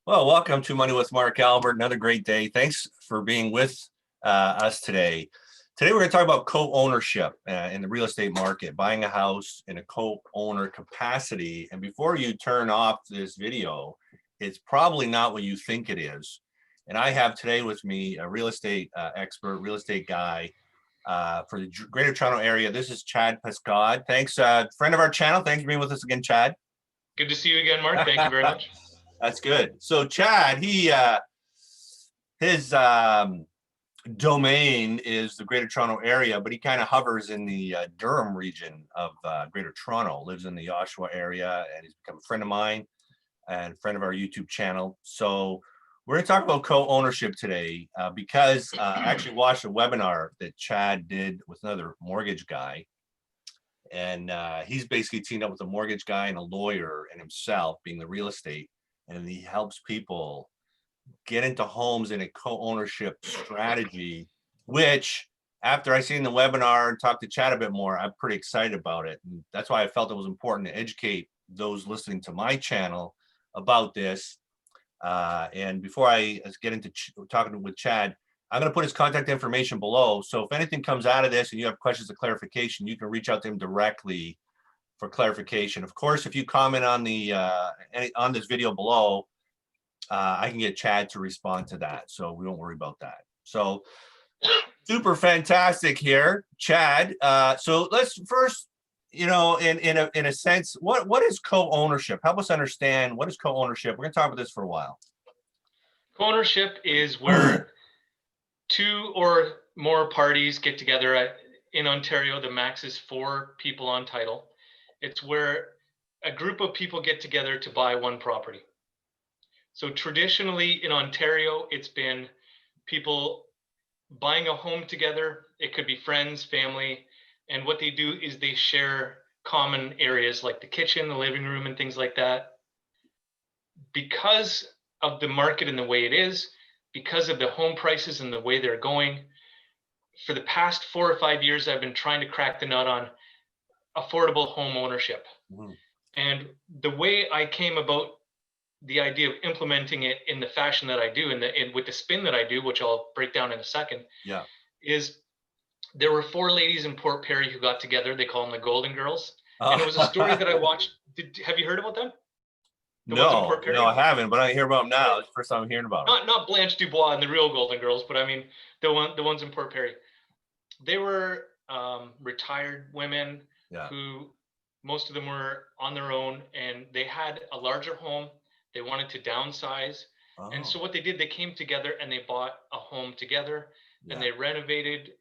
Well, welcome to Money with Mark Albert. Another great day. Thanks for being with us today. Today, we're going to talk about co-ownership in the real estate market, buying a house in a co-owner capacity. And before you turn off this video, it's probably not what you think it is. And I have today with me a real estate expert, real estate guy for the Greater Toronto area. This is Chad Pescod. Thanks, friend of our channel. Thanks for being with us again, Chad. Good to see you again, Mark. Thank you very much. That's good. So Chad, his domain is the Greater Toronto area, but he kind of hovers in the Durham region of Greater Toronto, lives in the Oshawa area, and he's become a friend of mine and a friend of our YouTube channel. So we're going to talk about co-ownership today because I actually watched a webinar that Chad did with another mortgage guy. And he's basically teamed up with a mortgage guy and a lawyer and himself being the real estate. And he helps people get into homes in a co-ownership strategy, which after I seen the webinar and talked to Chad a bit more, I'm pretty excited about it. And that's why I felt it was important to educate those listening to my channel about this. And before I get into talking with Chad, I'm going to put his contact information below. So if anything comes out of this and you have questions or clarification, you can reach out to him directly for clarification. Of course, if you comment on the on this video below, I can get Chad to respond to that, so we won't worry about that. So super fantastic here, Chad. So let's first, in a sense, what is co-ownership? Help us understand what is co-ownership. We're going to talk about this for a while. Co-ownership is where two or more parties get together. In Ontario, the max is 4 people on title. It's where a group of people get together to buy one property. So traditionally in Ontario, it's been people buying a home together. It could be friends, family, and what they do is they share common areas like the kitchen, the living room, and things like that. Because of the market and the way it is, because of the home prices and the way they're going, for the past 4 or 5 years, I've been trying to crack the nut on affordable home ownership. Mm-hmm. And the way I came about the idea of implementing it in the fashion that I do and with the spin that I do, which I'll break down in a second, is there were 4 ladies in Port Perry who got together. They call them the Golden Girls. And it was a story that I watched. Have you heard about them? No, I haven't, but I hear about them now. It's the first time I'm hearing about them. Not Blanche Dubois and the real Golden Girls, but I mean the ones in Port Perry. They were retired women who, most of them were on their own, and they had a larger home. They wanted to downsize. Oh. And so what they did, they came together and they bought a home together and they renovated.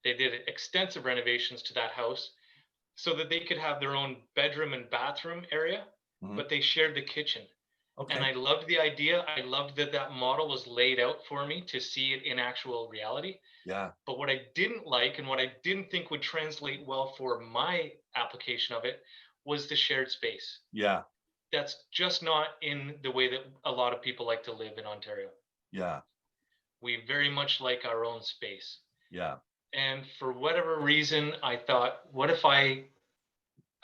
They did extensive renovations to that house so that they could have their own bedroom and bathroom area, but they shared the kitchen. Okay. And I loved the idea. I loved that model was laid out for me to see it in actual reality. Yeah. But what I didn't like and what I didn't think would translate well for my application of it was the shared space. Yeah. That's just not in the way that a lot of people like to live in Ontario. Yeah. We very much like our own space. Yeah. And for whatever reason, I thought, what if I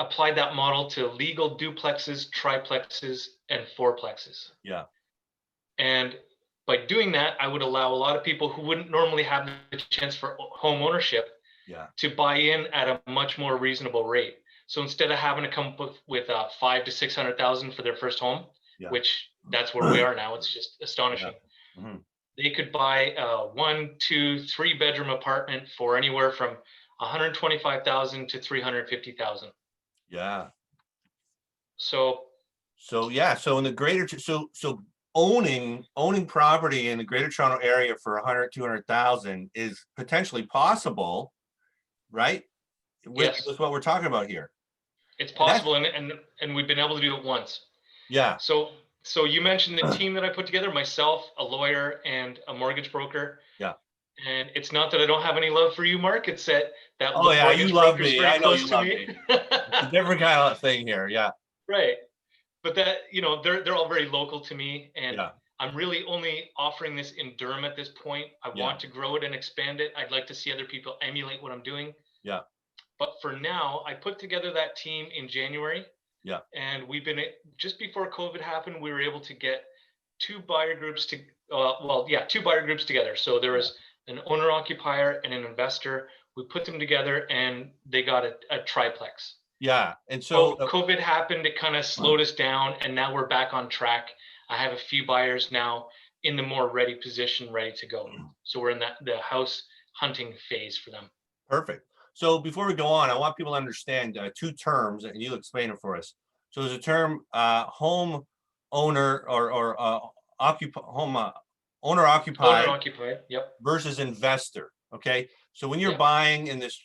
applied that model to legal duplexes, triplexes, and fourplexes? Yeah. And by doing that, I would allow a lot of people who wouldn't normally have the chance for home ownership to buy in at a much more reasonable rate. So instead of having to come up with $500,000 to $600,000 for their first home, which that's where we are now, it's just astonishing. Yeah. Mm-hmm. They could buy a 1, 2, 3 bedroom apartment for anywhere from $125,000 to $350,000. Yeah. So in the greater, so owning property in the Greater Toronto area for 100, 200,000 is potentially possible, right? With what we're talking about here. It's possible, and we've been able to do it once. Yeah. So you mentioned the team that I put together, myself, a lawyer, and a mortgage broker. Yeah. And it's not that I don't have any love for you, Mark. It's that you love me. I know you love me. It's a different kind of thing here. Yeah. Right. But that, they're all very local to me, and I'm really only offering this in Durham at this point. I want to grow it and expand it. I'd like to see other people emulate what I'm doing. Yeah. But for now, I put together that team in January. Yeah. And we've been, just before COVID happened, we were able to get two buyer groups two buyer groups together. So there was an owner occupier and an investor. We put them together and they got a triplex. Yeah. And so COVID happened, it kind of slowed us down, and now we're back on track. I have a few buyers now in the more ready position, ready to go. So we're in the house hunting phase for them. Perfect. So before we go on, I want people to understand two terms, and you'll explain it for us. So there's a term home owner or owner occupied yep. versus investor. Okay. So when you're Yep. buying in this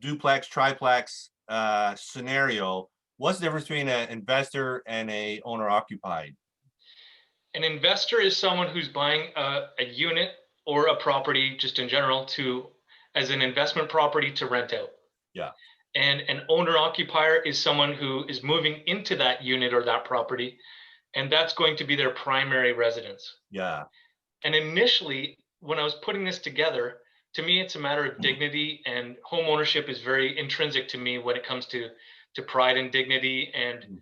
duplex, triplex scenario, what's the difference between an investor and a owner occupied? An investor is someone who's buying a unit or a property just in general as an investment property to rent out. Yeah. And an owner occupier is someone who is moving into that unit or that property, and that's going to be their primary residence. Yeah. And initially, when I was putting this together, to me, it's a matter of dignity, and home ownership is very intrinsic to me when it comes to pride and dignity and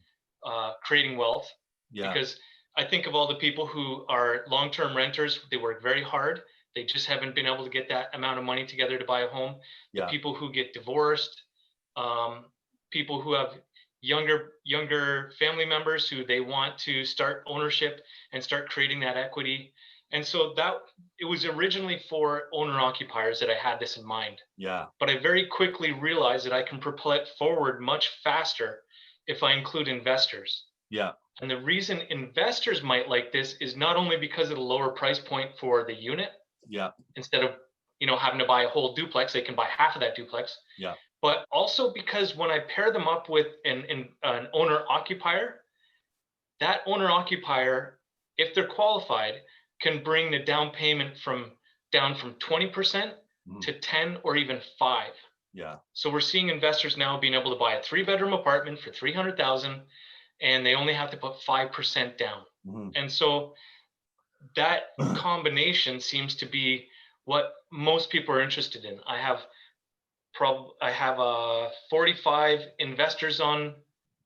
creating wealth. Yeah. Because I think of all the people who are long-term renters. They work very hard. They just haven't been able to get that amount of money together to buy a home. The people who get divorced, people who have younger family members who they want to start ownership and start creating that equity. And so it was originally for owner occupiers that I had this in mind. Yeah. But I very quickly realized that I can propel it forward much faster if I include investors. Yeah. And the reason investors might like this is not only because of the lower price point for the unit. Yeah. Instead of, having to buy a whole duplex, they can buy half of that duplex. Yeah. But also because when I pair them up with an owner occupier, that owner occupier, if they're qualified, can bring the down payment down from 20% to 10 or even 5. Yeah. So we're seeing investors now being able to buy a 3-bedroom apartment for $300,000, and they only have to put 5% down. And so that combination seems to be what most people are interested in. I have 45 investors on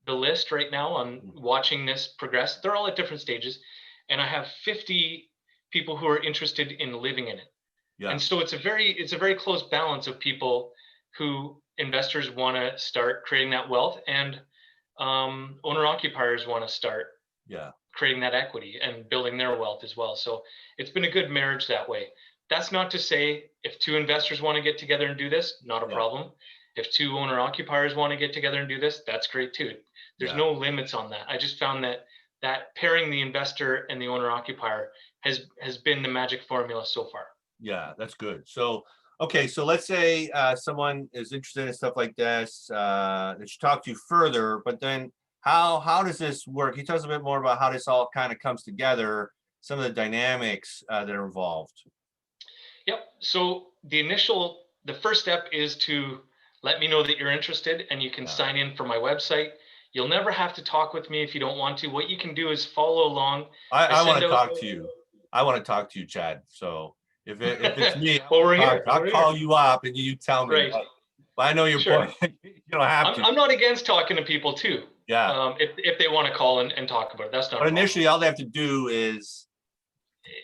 the list right now. I'm watching this progress. They're all at different stages, and I have 50 people who are interested in living in it. Yeah. And so it's a very close balance of people who investors want to start creating that wealth, and owner occupiers want to start creating that equity and building their wealth as well. So it's been a good marriage that way. That's not to say if two investors want to get together and do this, not a problem. If two owner occupiers want to get together and do this, that's great too. There's no limits on that. I just found that pairing the investor and the owner occupier has been the magic formula so far. Yeah, that's good. So, okay, so let's say someone is interested in stuff like this, they should talk to you further, but then how does this work? Can you tell us a bit more about how this all kind of comes together, some of the dynamics that are involved? Yep. So the first step is to let me know that you're interested, and you can sign in for my website. You'll never have to talk with me if you don't want to. What you can do is follow along. I want to talk to you. I want to talk to you, Chad. So if it's me, I'll call you up and you tell me. Right. But I know your point. You don't have to. I'm not against talking to people too. Yeah. If they want to call and talk about it, that's not. But initially, all they have to do is.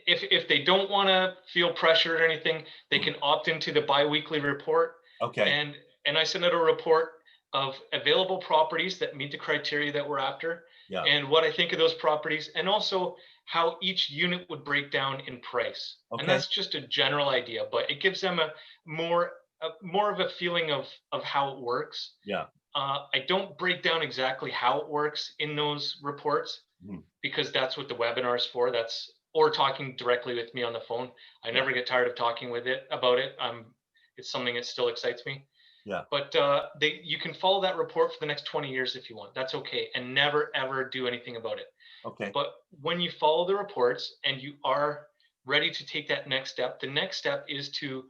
If they don't want to feel pressured or anything, they can opt into the biweekly report. Okay. And I send out a report of available properties that meet the criteria that we're after, and what I think of those properties, and also how each unit would break down in price. Okay. And that's just a general idea, but it gives them a more of a feeling of how it works. Yeah. I don't break down exactly how it works in those reports because that's what the webinar is for. Or talking directly with me on the phone. I never get tired of talking about it. It's something that still excites me. Yeah. But you can follow that report for the next 20 years if you want. That's okay, and never ever do anything about it. Okay. But when you follow the reports and you are ready to take that next step, the next step is to,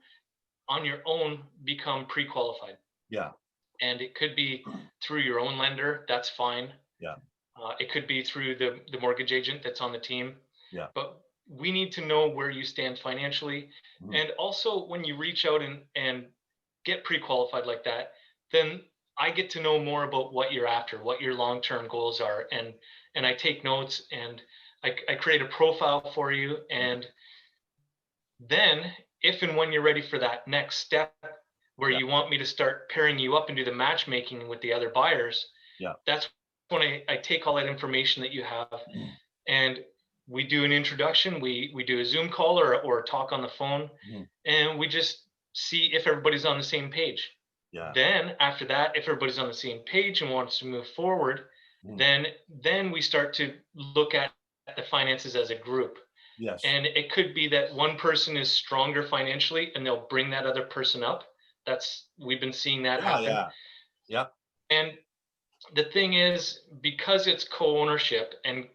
on your own, become pre-qualified. Yeah. And it could be through your own lender. That's fine. Yeah. It could be through the mortgage agent that's on the team. Yeah. But we need to know where you stand financially. And also when you reach out and get pre-qualified like that, then I get to know more about what you're after, what your long-term goals are. And I take notes, and I create a profile for you, and then if and when you're ready for that next step where you want me to start pairing you up and do the matchmaking with the other buyers, that's when I take all that information that you have and we do an introduction. We do a Zoom call or talk on the phone, and we just see if everybody's on the same page. Then after that, if everybody's on the same page and wants to move forward, then we start to look at the finances as a group. And it could be that one person is stronger financially and they'll bring that other person up. We've been seeing that happen. And the thing is, because it's co-ownership, and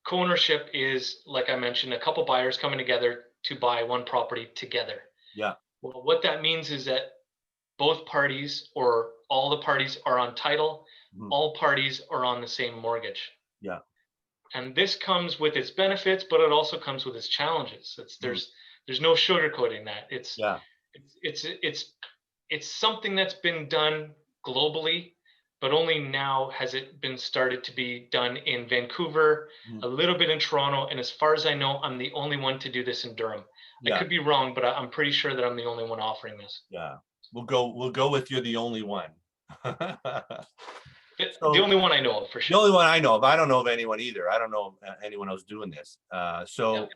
co-ownership is, like I mentioned, a couple buyers coming together to buy one property together. Well, what that means is that both parties or all the parties are on title, all parties are on the same mortgage. And this comes with its benefits, but it also comes with its challenges. There's no sugarcoating that. It's something that's been done globally, but only now has it been started to be done in Vancouver, a little bit in Toronto, and as far as I know, I'm the only one to do this in Durham. I could be wrong, but I'm pretty sure that I'm the only one offering this. We'll go with you're the only one. The only one I know of, for sure. The only one I know of. I don't know of anyone either. I don't know anyone else doing this. So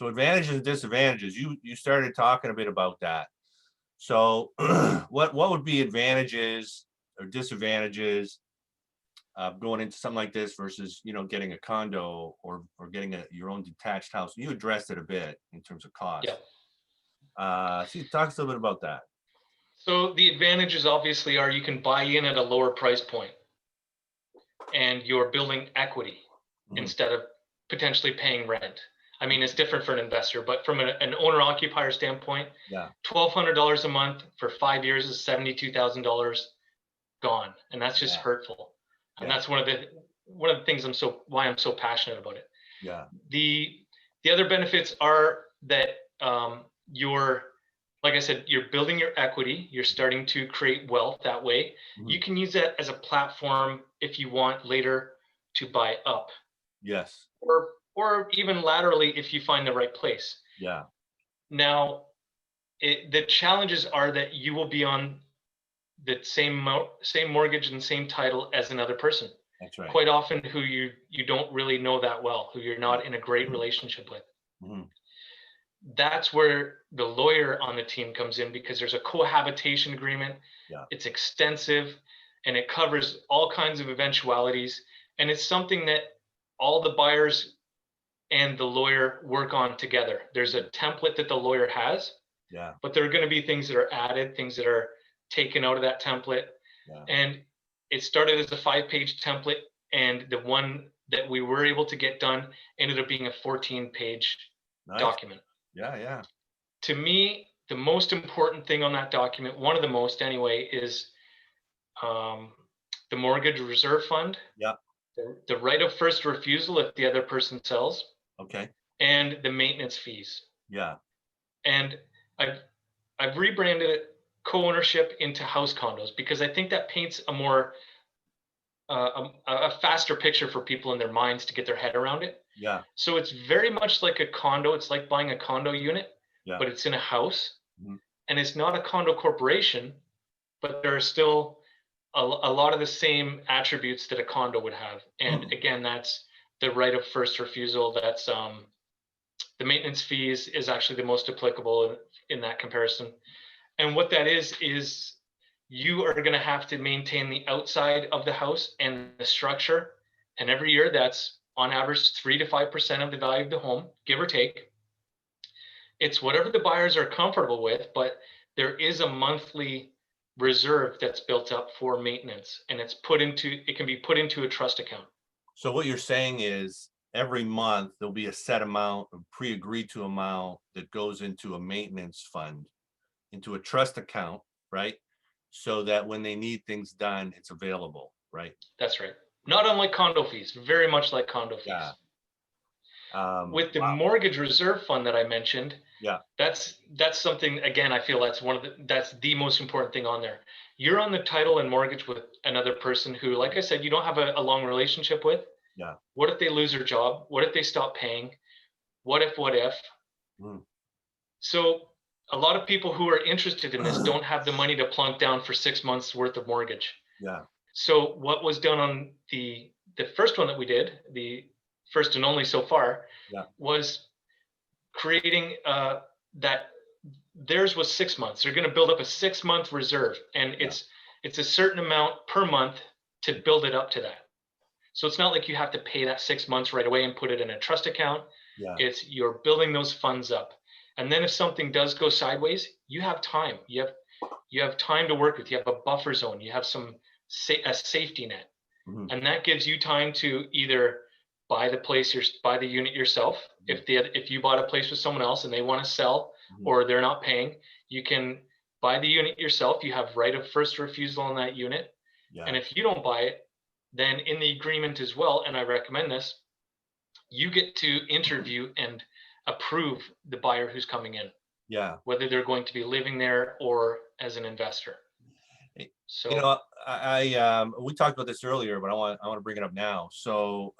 advantages and disadvantages. You started talking a bit about that. So what would be advantages or disadvantages of going into something like this versus, getting a condo or getting your own detached house? You addressed it a bit in terms of cost. So talk a little bit about that. So the advantages obviously are you can buy in at a lower price point and you're building equity instead of potentially paying rent. I mean, it's different for an investor, but from an owner-occupier standpoint, $1,200 a month for 5 years is $72,000 gone, and that's just hurtful. And that's one of the things why I'm so passionate about it. The other benefits are that like I said, you're building your equity. You're starting to create wealth that way. You can use that as a platform if you want later to buy up. Or even laterally if you find the right place. Now, the challenges are that you will be on the same mortgage and same title as another person. That's right. Quite often who you don't really know that well, who you're not in a great relationship with. That's where the lawyer on the team comes in, because there's a cohabitation agreement. It's extensive and it covers all kinds of eventualities. And it's something that all the buyers and the lawyer work on together. There's a template that the lawyer has, but there are going to be things that are added, things that are taken out of that template. And it started as a 5-page template, and the one that we were able to get done ended up being a 14-page document. To me, the most important thing on that document, one of the most anyway, is the mortgage reserve fund. The right of first refusal if the other person sells. And the maintenance fees. And I've rebranded it co-ownership into house condos, because I think that paints a more a faster picture for people in their minds to get their head around it. So it's very much like a condo. It's like buying a condo unit, but it's in a house. And it's not a condo corporation, but there are still a lot of the same attributes that a condo would have. And again, that's the right of first refusal. That's the maintenance fees is actually the most applicable in that comparison. And what that is you are going to have to maintain the outside of the house and the structure. And every year that's on average 3 to 5% of the value of the home, give or take. It's whatever the buyers are comfortable with, but there is a monthly reserve that's built up for maintenance, and it can be put into a trust account. So what you're saying is every month there'll be a set amount, a pre-agreed to amount that goes into a maintenance fund, into a trust account, right? So that when they need things done, it's available, right? That's right. Not unlike condo fees, very much like condo fees. With the mortgage reserve fund that I mentioned, that's something, again, I feel that's the most important thing on there. You're on the title and mortgage with another person who, like I said, you don't have a long relationship with. Yeah. What if they lose their job? What if they stop paying? What if? Mm. So a lot of people who are interested in this don't have the money to plunk down for 6 months worth of mortgage. Yeah. So what was done on the first one that we did, the first and only so far, Yeah. was creating that theirs was 6 months. They're going to build up a 6-month reserve, and it's a certain amount per month to build it up to that. So it's not like you have to pay that 6 months right away and put it in a trust account. Yeah. It's you're building those funds up. And then if something does go sideways, you have time. You have time to work with. You have a buffer zone. You have a safety net. Mm-hmm. And that gives you time to either buy the unit yourself. If you bought a place with someone else and they want to sell, or they're not paying, you can buy the unit yourself. You have right of first refusal on that unit. Yeah. And if you don't buy it, then in the agreement as well, and I recommend this, you get to interview and approve the buyer who's coming in. Yeah. Whether they're going to be living there or as an investor. So, you know, I we talked about this earlier, but I want to bring it up now. So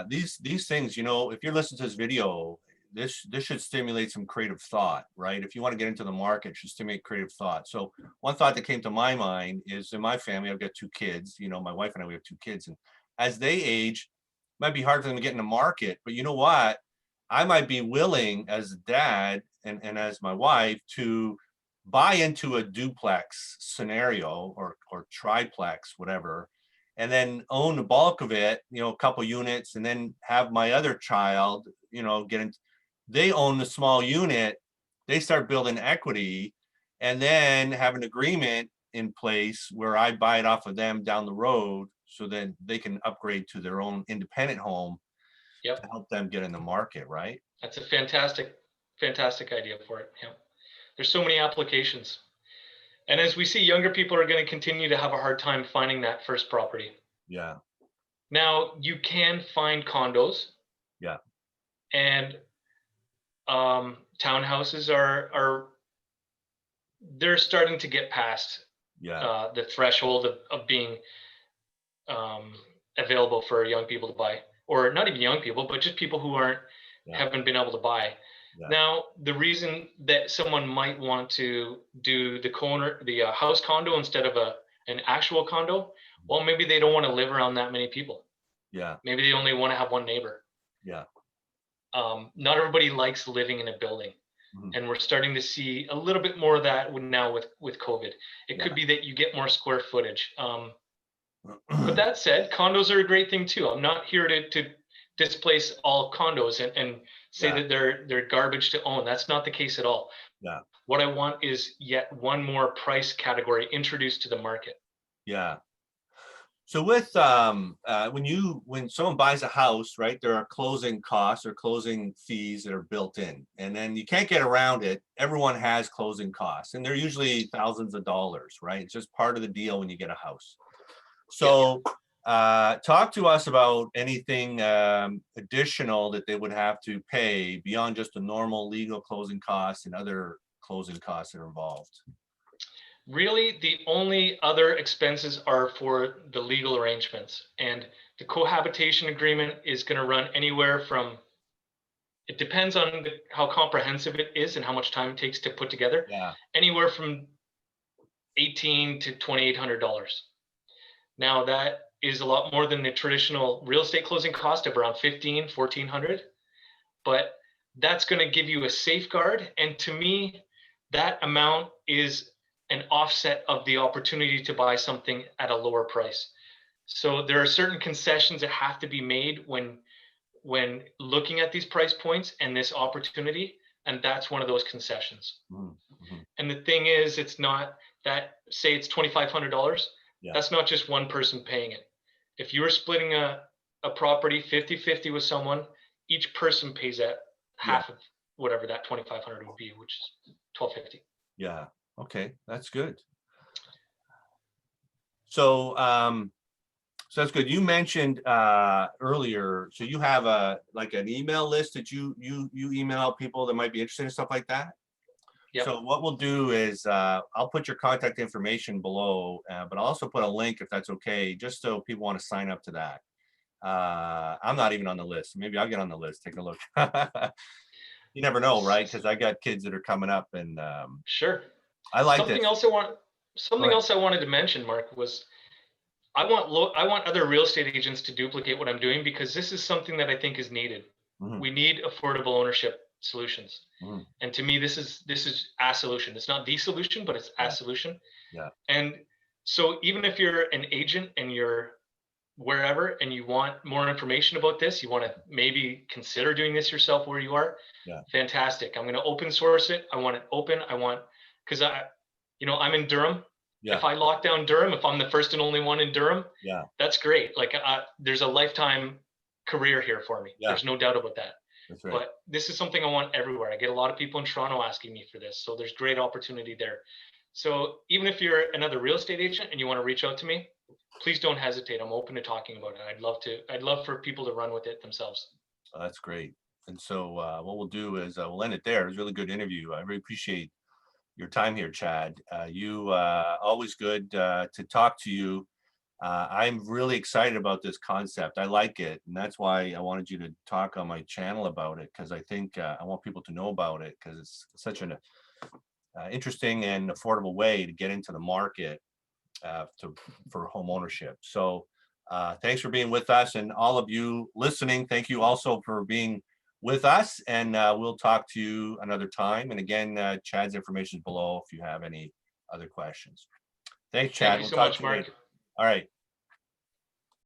these things, you know, if you're listening to this video, this should stimulate some creative thought, right? If you want to get into the market, it should stimulate creative thought. So one thought that came to my mind is, in my family, I've got 2 kids. You know, my wife and I, we have 2 kids, and as they age, it might be hard for them to get in the market. But you know what? I might be willing, as a dad and as my wife, to buy into a duplex scenario or triplex, whatever, and then own the bulk of it, you know, a couple units, and then have my other child, you know, they own the small unit, they start building equity, and then have an agreement in place where I buy it off of them down the road, so then they can upgrade to their own independent home. Yep. To help them get in the market, right? That's a fantastic idea for it. Yeah. There's so many applications. And as we see, younger people are going to continue to have a hard time finding that first property. Yeah. Now, you can find condos. Yeah. And townhouses are they're starting to get past the threshold of being available for young people to buy, or not even young people, but just people who haven't been able to buy. Yeah. Now, the reason that someone might want to do the house condo instead of an actual condo, well, maybe they don't want to live around that many people. Yeah. Maybe they only want to have one neighbor. Yeah. Not everybody likes living in a building. And we're starting to see a little bit more of that now with COVID. It could be that you get more square footage. But that said, condos are a great thing too. I'm not here to displace all condos and say that they're garbage to own. That's not the case at all. Yeah. What I want is yet one more price category introduced to the market. Yeah. So with when someone buys a house, right, there are closing costs or closing fees that are built in, and then you can't get around it. Everyone has closing costs, and they're usually thousands of dollars, right? It's just part of the deal when you get a house. So talk to us about anything additional that they would have to pay beyond just the normal legal closing costs and other closing costs that are involved. Really, the only other expenses are for the legal arrangements, and the cohabitation agreement is going to run anywhere from, it depends on how comprehensive it is and how much time it takes to put together, anywhere from $1,800 to $2,800. Now, that is a lot more than the traditional real estate closing cost of around $1,500, $1,400, but that's going to give you a safeguard, and to me, that amount is an offset of the opportunity to buy something at a lower price. So there are certain concessions that have to be made when looking at these price points and this opportunity, and that's one of those concessions. Mm-hmm. And the thing is, it's not that, say it's $2,500, that's not just one person paying it. If you were splitting a property 50-50 with someone, each person pays that half of whatever that $2,500 would be, which is $1,250. Yeah. Okay, that's good. So, so that's good. You mentioned earlier, so you have an email list that you email out people that might be interested in stuff like that. Yep. So what we'll do is I'll put your contact information below, but I'll also put a link, if that's okay, just so people want to sign up to that. I'm not even on the list. Maybe I'll get on the list. Take a look. You never know, right? Because I got kids that are coming up, and Sure. I like this. Something else I wanted to mention, Mark, was I want other real estate agents to duplicate what I'm doing, because this is something that I think is needed. We need affordable ownership solutions. And to me, this is a solution. It's not the solution, but it's a solution. Yeah. And so even if you're an agent and you're wherever and you want more information about this, you want to maybe consider doing this yourself where you are, fantastic. I'm going to open source it. I want it open. Because I'm in Durham. If I lock down Durham, if I'm the first and only one in Durham, that's great. Like there's a lifetime career here for me. There's no doubt about that. That's right. But this is something I want everywhere. I get a lot of people in Toronto asking me for this. So there's great opportunity there. So even if you're another real estate agent and you want to reach out to me, please don't hesitate. I'm open to talking about it. I'd love for people to run with it themselves. Oh, that's great. And so what we'll do is we'll end it there. It was a really good interview. I really appreciate your time here, Chad. You always good to talk to you. I'm really excited about this concept. I like it, and that's why I wanted you to talk on my channel about it, because I think I want people to know about it, because it's such an interesting and affordable way to get into the market for home ownership. So thanks for being with us, and all of you listening, thank you also for being with us, and we'll talk to you another time. And again, Chad's information is below if you have any other questions. Thanks, Chad. Thank you so much, Mark. All right.